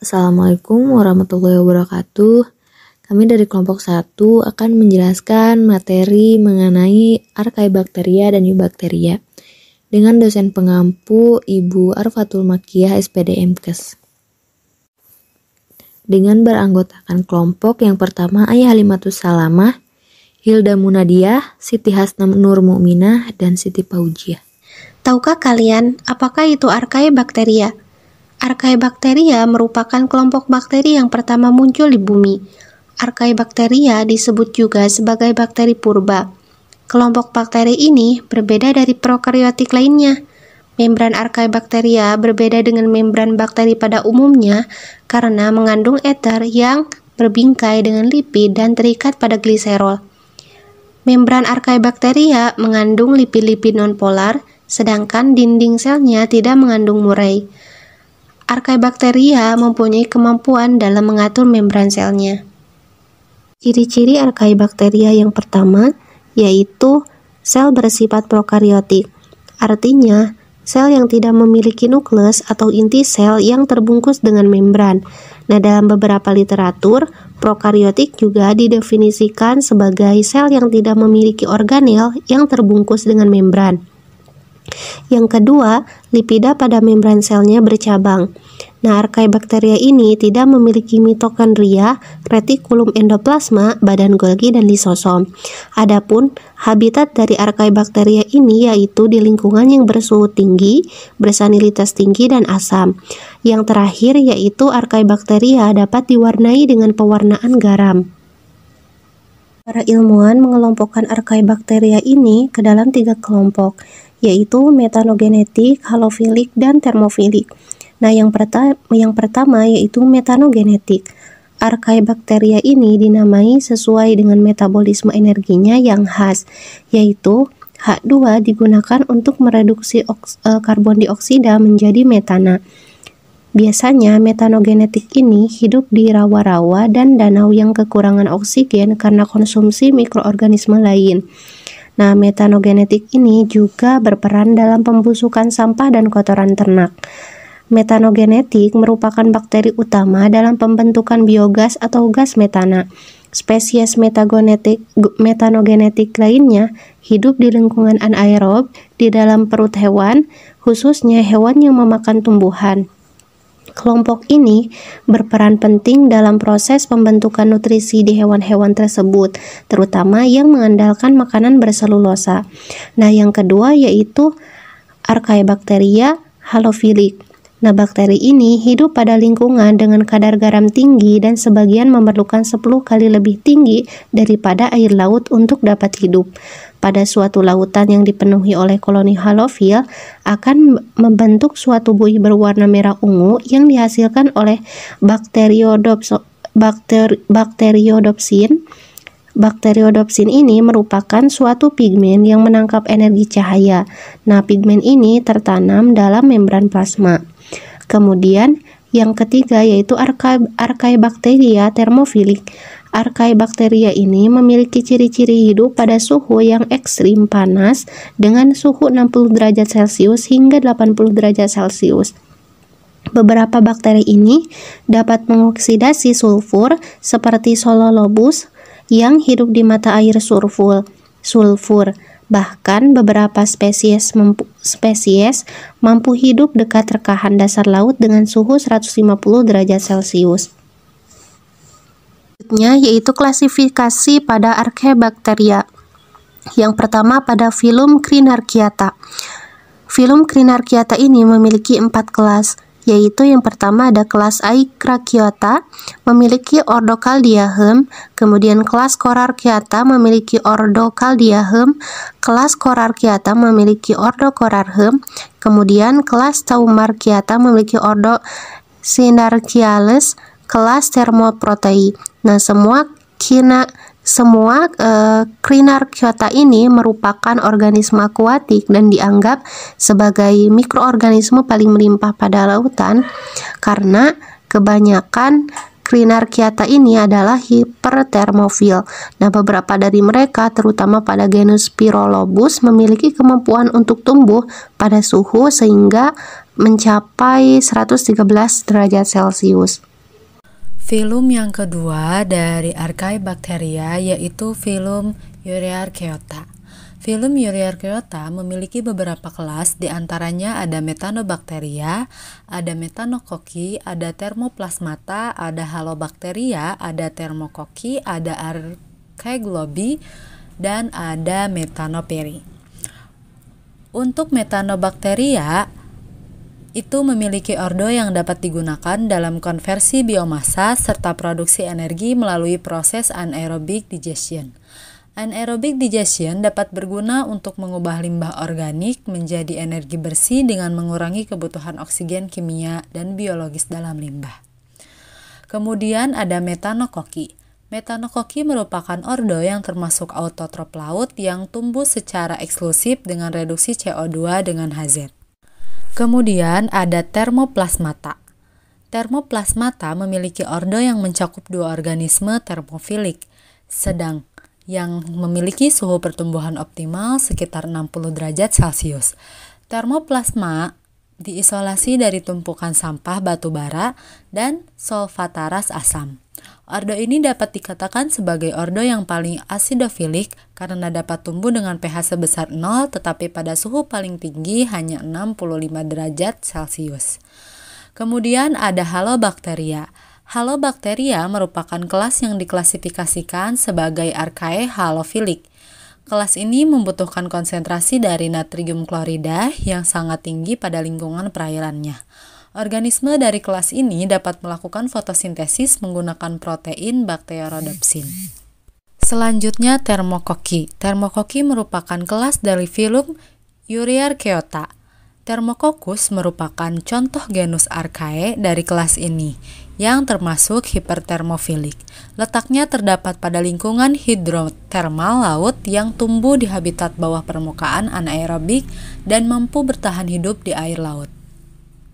Assalamualaikum warahmatullahi wabarakatuh. Kami dari kelompok 1 akan menjelaskan materi mengenai Archaebacteria dan Eubacteria dengan dosen pengampu Ibu Arfatul Makiyah SPD MKes. Dengan beranggotakan kelompok yang pertama Ayah Halimatus Salamah, Hilda Munadiah, Siti Hasnam Nur Mukminah, dan Siti Paujiah. Tahukah kalian apakah itu Archaebacteria? Archaebacteria merupakan kelompok bakteri yang pertama muncul di bumi. Archaebacteria disebut juga sebagai bakteri purba. Kelompok bakteri ini berbeda dari prokariotik lainnya. Membran Archaebacteria berbeda dengan membran bakteri pada umumnya karena mengandung ether yang berbingkai dengan lipid dan terikat pada gliserol. Membran Archaebacteria mengandung lipid-lipid nonpolar, sedangkan dinding selnya tidak mengandung murai. Archaebacteria mempunyai kemampuan dalam mengatur membran selnya. Ciri-ciri Archaebacteria yang pertama yaitu sel bersifat prokariotik, artinya sel yang tidak memiliki nukleus atau inti sel yang terbungkus dengan membran. Nah, dalam beberapa literatur, prokariotik juga didefinisikan sebagai sel yang tidak memiliki organel yang terbungkus dengan membran. Yang kedua, lipida pada membran selnya bercabang. Nah, Archaebacteria ini tidak memiliki mitokondria, retikulum endoplasma, badan Golgi, dan lisosom. Adapun habitat dari Archaebacteria ini yaitu di lingkungan yang bersuhu tinggi, bersalinitas tinggi, dan asam. Yang terakhir yaitu Archaebacteria dapat diwarnai dengan pewarnaan garam. Para ilmuwan mengelompokkan Archaebacteria ini ke dalam 3 kelompok, yaitu metanogenetik, halofilik, dan termofilik. Nah, yang pertama yaitu metanogenetik. Archaebacteria ini dinamai sesuai dengan metabolisme energinya yang khas, yaitu H2 digunakan untuk mereduksi karbon dioksida menjadi metana. Biasanya metanogenetik ini hidup di rawa-rawa dan danau yang kekurangan oksigen karena konsumsi mikroorganisme lain. Nah, metanogenetik ini juga berperan dalam pembusukan sampah dan kotoran ternak. Metanogenetik merupakan bakteri utama dalam pembentukan biogas atau gas metana. Spesies metanogenetik lainnya hidup di lingkungan anaerob di dalam perut hewan, khususnya hewan yang memakan tumbuhan. Kelompok ini berperan penting dalam proses pembentukan nutrisi di hewan-hewan tersebut, terutama yang mengandalkan makanan berselulosa. Nah, yang kedua yaitu Archaebacteria halofilik. Nah, bakteri ini hidup pada lingkungan dengan kadar garam tinggi dan sebagian memerlukan 10 kali lebih tinggi daripada air laut untuk dapat hidup. Pada suatu lautan yang dipenuhi oleh koloni halofil akan membentuk suatu buih berwarna merah ungu yang dihasilkan oleh bakteriodopsin. Bakteriodopsin ini merupakan suatu pigmen yang menangkap energi cahaya. Nah, pigmen ini tertanam dalam membran plasma. Kemudian yang ketiga yaitu Archaebacteria termofilik. Archaebacteria ini memiliki ciri-ciri hidup pada suhu yang ekstrim panas dengan suhu 60 derajat Celcius hingga 80 derajat Celcius. Beberapa bakteri ini dapat mengoksidasi sulfur seperti Sololobus yang hidup di mata air sulfur. Bahkan beberapa spesies mampu hidup dekat rekahan dasar laut dengan suhu 150 derajat Celcius. Selanjutnya yaitu klasifikasi pada Archaebacteria. Yang pertama pada filum Crinarchiata. Filum Crinarchiata ini memiliki 4 kelas, yaitu yang pertama ada kelas Aikrachiota memiliki ordo Caldiaeum, kemudian kelas Corarchiata memiliki ordo Caldiaeum, kelas Corarchiata memiliki ordo Corarheum, kemudian kelas Taumarchiata memiliki ordo Synarchiales, kelas Thermoprotei. Nah, semua Crinarchiota ini merupakan organisme akuatik dan dianggap sebagai mikroorganisme paling melimpah pada lautan karena kebanyakan Crinarchiata ini adalah hipertermofil. Nah, beberapa dari mereka terutama pada genus Pyrolobus memiliki kemampuan untuk tumbuh pada suhu sehingga mencapai 113 derajat Celcius. Filum yang kedua dari Archaebacteria yaitu filum Euryarchaeota. Filum Euryarchaeota memiliki beberapa kelas, diantaranya ada Methanobacteria, ada Methanococi, ada Thermoplasmata, ada Halobacteria, ada Thermococi, ada Archaeglobi, dan ada Methanoperi. Untuk Methanobacteria itu memiliki ordo yang dapat digunakan dalam konversi biomasa serta produksi energi melalui proses anaerobic digestion. Anaerobic digestion dapat berguna untuk mengubah limbah organik menjadi energi bersih dengan mengurangi kebutuhan oksigen kimia dan biologis dalam limbah. Kemudian ada Methanococi. Methanococi merupakan ordo yang termasuk autotrop laut yang tumbuh secara eksklusif dengan reduksi CO2 dengan HZ. Kemudian ada Thermoplasmata. Thermoplasmata memiliki ordo yang mencakup dua organisme termofilik, sedang yang memiliki suhu pertumbuhan optimal sekitar 60 derajat Celcius. Thermoplasma diisolasi dari tumpukan sampah batu bara dan solfataras asam. Ordo ini dapat dikatakan sebagai ordo yang paling asidofilik karena dapat tumbuh dengan pH sebesar 0 tetapi pada suhu paling tinggi hanya 65 derajat Celcius. Kemudian ada Halobacteria. Halobacteria merupakan kelas yang diklasifikasikan sebagai archae-halofilik. Kelas ini membutuhkan konsentrasi dari natrium klorida yang sangat tinggi pada lingkungan perairannya. Organisme dari kelas ini dapat melakukan fotosintesis menggunakan protein Bacterorodopsin. Selanjutnya Thermococi. Thermococi merupakan kelas dari filum Euryarchaeota. Thermococcus merupakan contoh genus Archaea dari kelas ini, yang termasuk hipertermofilik. Letaknya terdapat pada lingkungan hidrotermal laut yang tumbuh di habitat bawah permukaan anaerobik dan mampu bertahan hidup di air laut.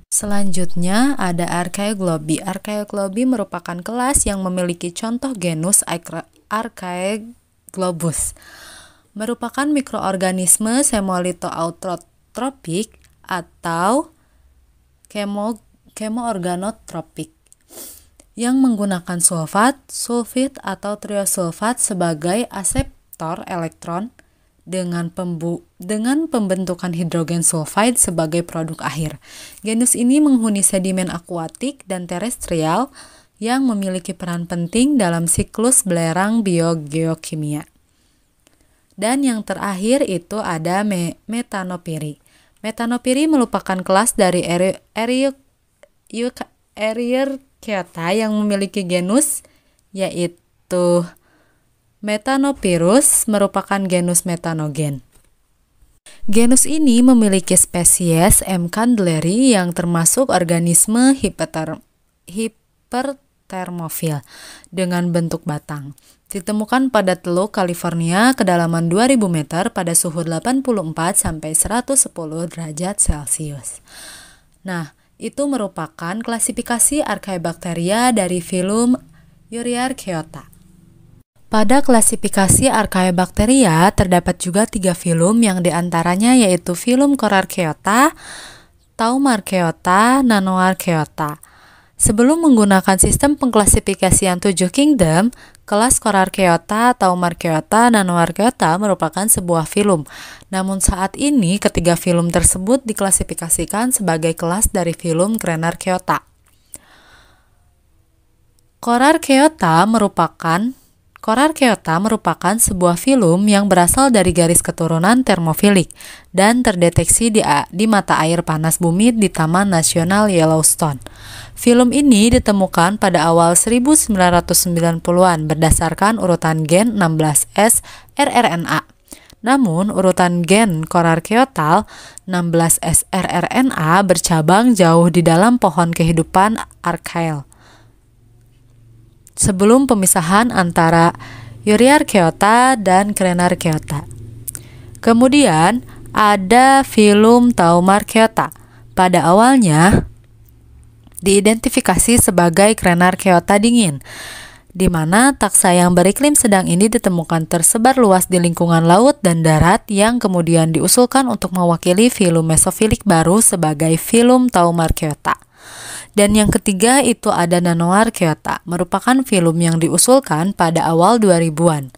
Selanjutnya ada Archaeglobi. Archaeglobi merupakan kelas yang memiliki contoh genus Archaeglobus. Merupakan mikroorganisme semolito-autotropik atau kemoorganotropik yang menggunakan sulfat, sulfit atau triosulfat sebagai aseptor elektron dengan pembentukan hidrogen sulfide sebagai produk akhir. Genus ini menghuni sedimen akuatik dan terestrial yang memiliki peran penting dalam siklus belerang biogeokimia. Dan yang terakhir itu ada Methanoperi. Methanoperi merupakan kelas dari Euryarchaeota yang memiliki genus yaitu Methanopyrus merupakan genus methanogen. Genus ini memiliki spesies M. candleri yang termasuk organisme hipertermofil dengan bentuk batang. Ditemukan pada Teluk California kedalaman 2000 meter pada suhu 84 sampai 110 derajat Celcius. Nah, itu merupakan klasifikasi Archaebacteria dari filum Euryarchaeota. Pada klasifikasi Archaebacteria terdapat juga 3 filum yang diantaranya yaitu filum Corarchaeota, Taumarchaeota, Nanoarchaeota. Sebelum menggunakan sistem pengklasifikasian 7 kingdom, kelas Corarchaeota, Taumarchaeota, Nanoarchaeota merupakan sebuah filum. Namun saat ini ketiga filum tersebut diklasifikasikan sebagai kelas dari filum Crenarchaeota. Corarchaeota merupakan sebuah filum yang berasal dari garis keturunan termofilik dan terdeteksi di mata air panas bumi di Taman Nasional Yellowstone. Filum ini ditemukan pada awal 1990-an berdasarkan urutan gen 16S rRNA. Namun, urutan gen Corarchaeota 16S rRNA bercabang jauh di dalam pohon kehidupan Archaea. Sebelum pemisahan antara Euryarchaeota dan Crenarchaeota. Kemudian ada filum Taumarchaeota. Pada awalnya diidentifikasi sebagai Crenarchaeota dingin, di mana taksa yang beriklim sedang ini ditemukan tersebar luas di lingkungan laut dan darat yang kemudian diusulkan untuk mewakili filum mesofilik baru sebagai filum Taumarchaeota. Dan yang ketiga itu ada Nanoarchaeota, merupakan filum yang diusulkan pada awal 2000-an.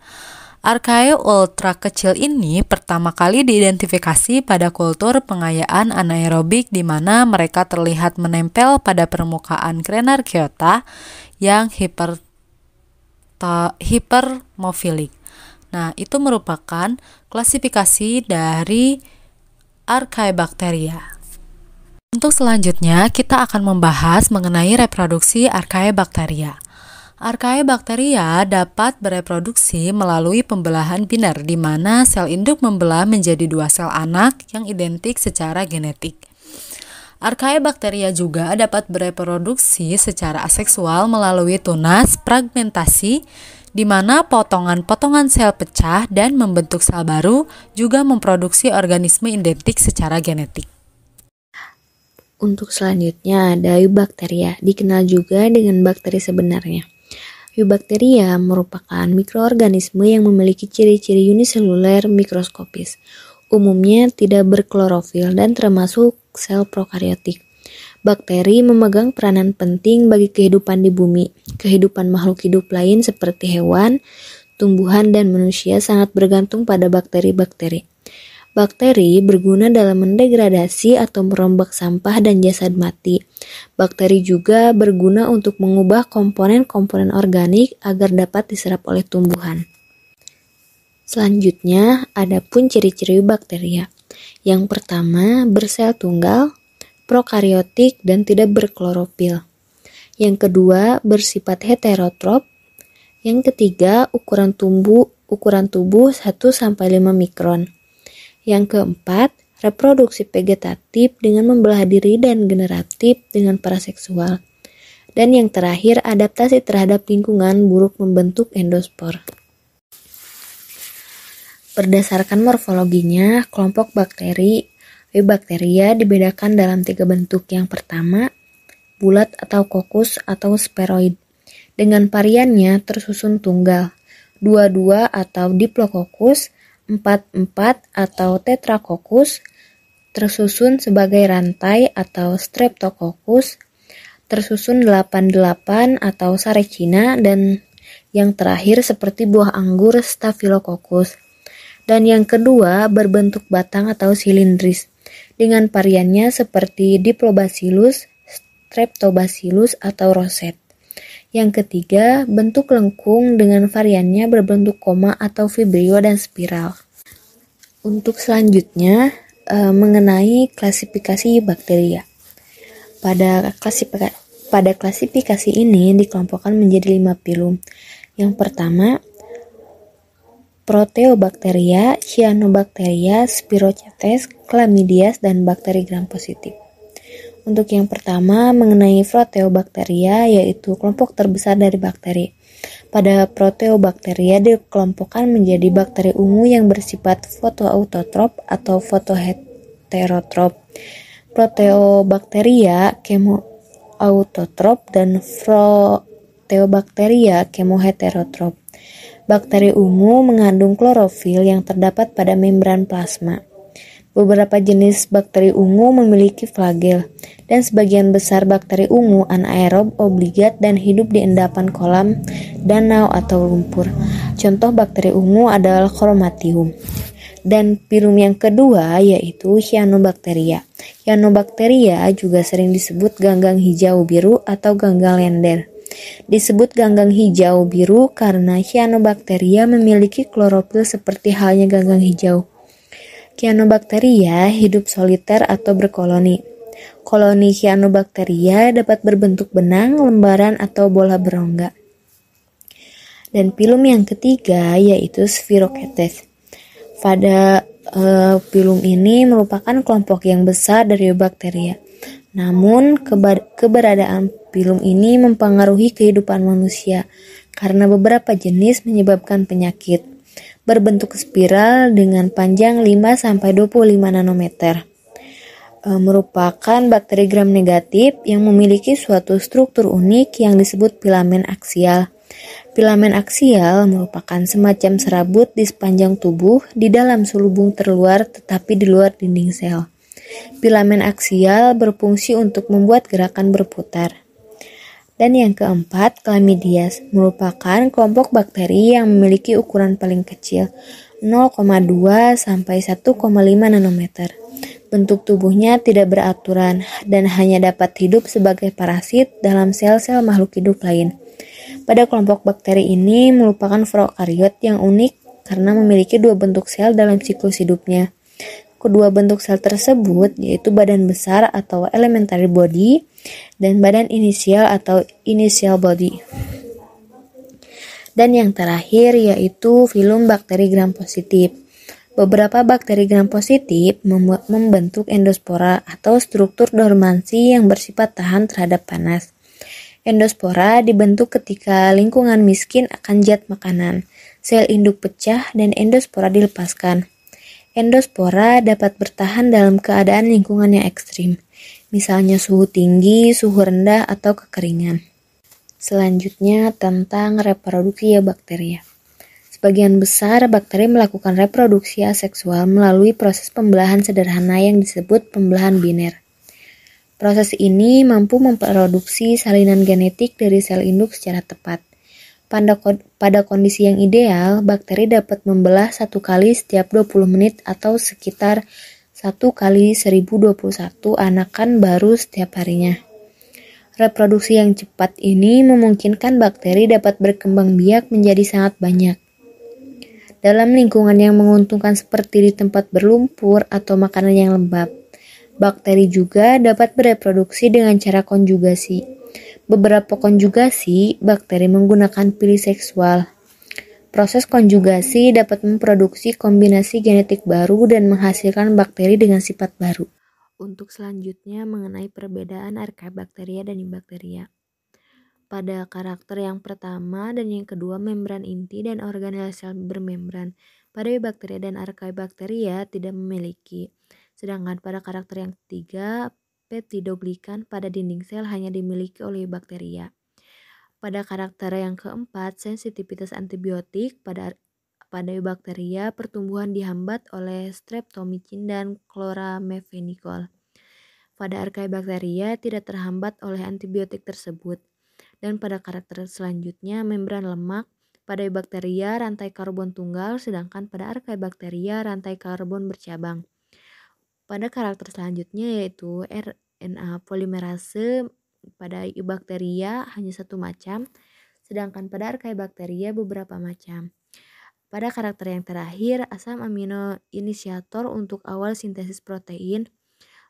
Archaea ultra kecil ini pertama kali diidentifikasi pada kultur pengayaan anaerobik di mana mereka terlihat menempel pada permukaan Crenarchaeota yang hipermofilik. Nah, itu merupakan klasifikasi dari Archaebacteria. Untuk selanjutnya, kita akan membahas mengenai reproduksi Archaebacteria. Archaebacteria dapat bereproduksi melalui pembelahan biner, di mana sel induk membelah menjadi dua sel anak yang identik secara genetik. Archaebacteria juga dapat bereproduksi secara aseksual melalui tunas fragmentasi, di mana potongan-potongan sel pecah dan membentuk sel baru juga memproduksi organisme identik secara genetik. Untuk selanjutnya ada eubakteria, dikenal juga dengan bakteri sebenarnya. Eubakteria merupakan mikroorganisme yang memiliki ciri-ciri uniseluler mikroskopis. Umumnya tidak berklorofil dan termasuk sel prokariotik. Bakteri memegang peranan penting bagi kehidupan di bumi. Kehidupan makhluk hidup lain seperti hewan, tumbuhan, dan manusia sangat bergantung pada bakteri-bakteri. Bakteri berguna dalam mendegradasi atau merombak sampah dan jasad mati. Bakteri juga berguna untuk mengubah komponen-komponen organik agar dapat diserap oleh tumbuhan. Selanjutnya, ada pun ciri-ciri bakteria. Yang pertama, bersel tunggal, prokariotik, dan tidak berklorofil. Yang kedua, bersifat heterotrop. Yang ketiga, ukuran tubuh 1-5 mikron. Yang keempat, reproduksi vegetatif dengan membelah diri dan generatif dengan paraseksual. Dan yang terakhir, adaptasi terhadap lingkungan buruk membentuk endospor. Berdasarkan morfologinya, kelompok bakteri Eubacteria dibedakan dalam 3 bentuk. Yang pertama, bulat atau kokus atau spheroid. Dengan variannya tersusun tunggal, 2-2 atau diplococcus, 4-4 atau tetracoccus, tersusun sebagai rantai atau streptococcus, tersusun 8-8 atau sarecina, dan yang terakhir seperti buah anggur staphylococcus. Dan yang kedua berbentuk batang atau silindris, dengan variannya seperti Diplobacillus, Streptobacillus, atau roset. Yang ketiga, bentuk lengkung dengan variannya berbentuk koma atau vibrio dan spiral. Untuk selanjutnya, mengenai klasifikasi bakteria. Pada klasifikasi ini dikelompokkan menjadi 5 filum. Yang pertama, Proteobacteria, Cyanobacteria, Spirochetes, Chlamydias, dan bakteri gram positif. Untuk yang pertama, mengenai Proteobacteria, yaitu kelompok terbesar dari bakteri. Pada Proteobacteria dikelompokkan menjadi bakteri ungu yang bersifat fotoautotrop atau fotoheterotrop, Proteobacteria chemoautotrop, dan Proteobacteria chemoheterotrop. Bakteri ungu mengandung klorofil yang terdapat pada membran plasma. Beberapa jenis bakteri ungu memiliki flagel, dan sebagian besar bakteri ungu anaerob obligat dan hidup di endapan kolam, danau, atau lumpur. Contoh bakteri ungu adalah Chromatium. Dan filum yang kedua yaitu Cyanobacteria. Cyanobacteria juga sering disebut ganggang hijau biru atau ganggang lender. Disebut ganggang hijau biru karena Cyanobacteria memiliki klorofil seperti halnya ganggang hijau. Cyanobacteria hidup soliter atau berkoloni. Koloni Cyanobacteria dapat berbentuk benang, lembaran, atau bola berongga. Dan filum yang ketiga yaitu Spirochetes. Pada filum ini merupakan kelompok yang besar dari Eubacteria. Namun keberadaan filum ini mempengaruhi kehidupan manusia karena beberapa jenis menyebabkan penyakit. Berbentuk spiral dengan panjang 5-25 nanometer. Merupakan bakteri gram negatif yang memiliki suatu struktur unik yang disebut filamen aksial. Filamen aksial merupakan semacam serabut di sepanjang tubuh di dalam sulubung terluar tetapi di luar dinding sel. Filamen aksial berfungsi untuk membuat gerakan berputar. Dan yang keempat, Chlamydias merupakan kelompok bakteri yang memiliki ukuran paling kecil 0,2 sampai 1,5 nanometer. Bentuk tubuhnya tidak beraturan dan hanya dapat hidup sebagai parasit dalam sel-sel makhluk hidup lain. Pada kelompok bakteri ini merupakan prokariot yang unik karena memiliki dua bentuk sel dalam siklus hidupnya. Kedua bentuk sel tersebut yaitu badan besar atau elementary body dan badan inisial atau initial body. Dan yang terakhir yaitu filum bakteri gram positif. Beberapa bakteri gram positif membentuk endospora atau struktur dormansi yang bersifat tahan terhadap panas. Endospora dibentuk ketika lingkungan miskin akan zat makanan. Sel induk pecah dan endospora dilepaskan. Endospora dapat bertahan dalam keadaan lingkungan yang ekstrim, misalnya suhu tinggi, suhu rendah, atau kekeringan. Selanjutnya tentang reproduksi bakteria. Sebagian besar bakteri melakukan reproduksi aseksual melalui proses pembelahan sederhana yang disebut pembelahan biner. Proses ini mampu memproduksi salinan genetik dari sel induk secara tepat. Pada kondisi yang ideal, bakteri dapat membelah 1 kali setiap 20 menit atau sekitar 1 kali 1021 anakan baru setiap harinya. Reproduksi yang cepat ini memungkinkan bakteri dapat berkembang biak menjadi sangat banyak. Dalam lingkungan yang menguntungkan seperti di tempat berlumpur atau makanan yang lembab, bakteri juga dapat bereproduksi dengan cara konjugasi. Beberapa konjugasi, bakteri menggunakan pilih seksual. Proses konjugasi dapat memproduksi kombinasi genetik baru dan menghasilkan bakteri dengan sifat baru. Untuk selanjutnya mengenai perbedaan Archaebacteria dan Eubacteria. Pada karakter yang pertama dan yang kedua membran inti dan organel sel bermembran. Pada Eubacteria dan Archaebacteria tidak memiliki. Sedangkan pada karakter yang ketiga, peptidoglikan pada dinding sel hanya dimiliki oleh bakteria. Pada karakter yang keempat, sensitivitas antibiotik pada Eubacteria pertumbuhan dihambat oleh streptomycin dan chloramphenicol. Pada Archaebacteria tidak terhambat oleh antibiotik tersebut. Dan pada karakter selanjutnya, membran lemak. Pada Eubacteria rantai karbon tunggal, sedangkan pada Archaebacteria rantai karbon bercabang. Pada karakter selanjutnya yaitu RNA polimerase, pada Eubacteria hanya satu macam, sedangkan pada Archaebacteria beberapa macam. Pada karakter yang terakhir, asam amino inisiator untuk awal sintesis protein.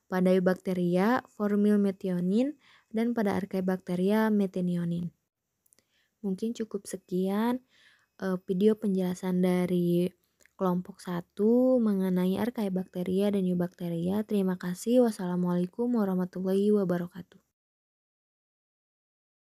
Pada Eubacteria, formylmethionine, dan pada Archaebacteria methionine. Mungkin cukup sekian video penjelasan dari kelompok 1 mengenai Archaebacteria dan Eubacteria. Terima kasih. Wassalamualaikum warahmatullahi wabarakatuh.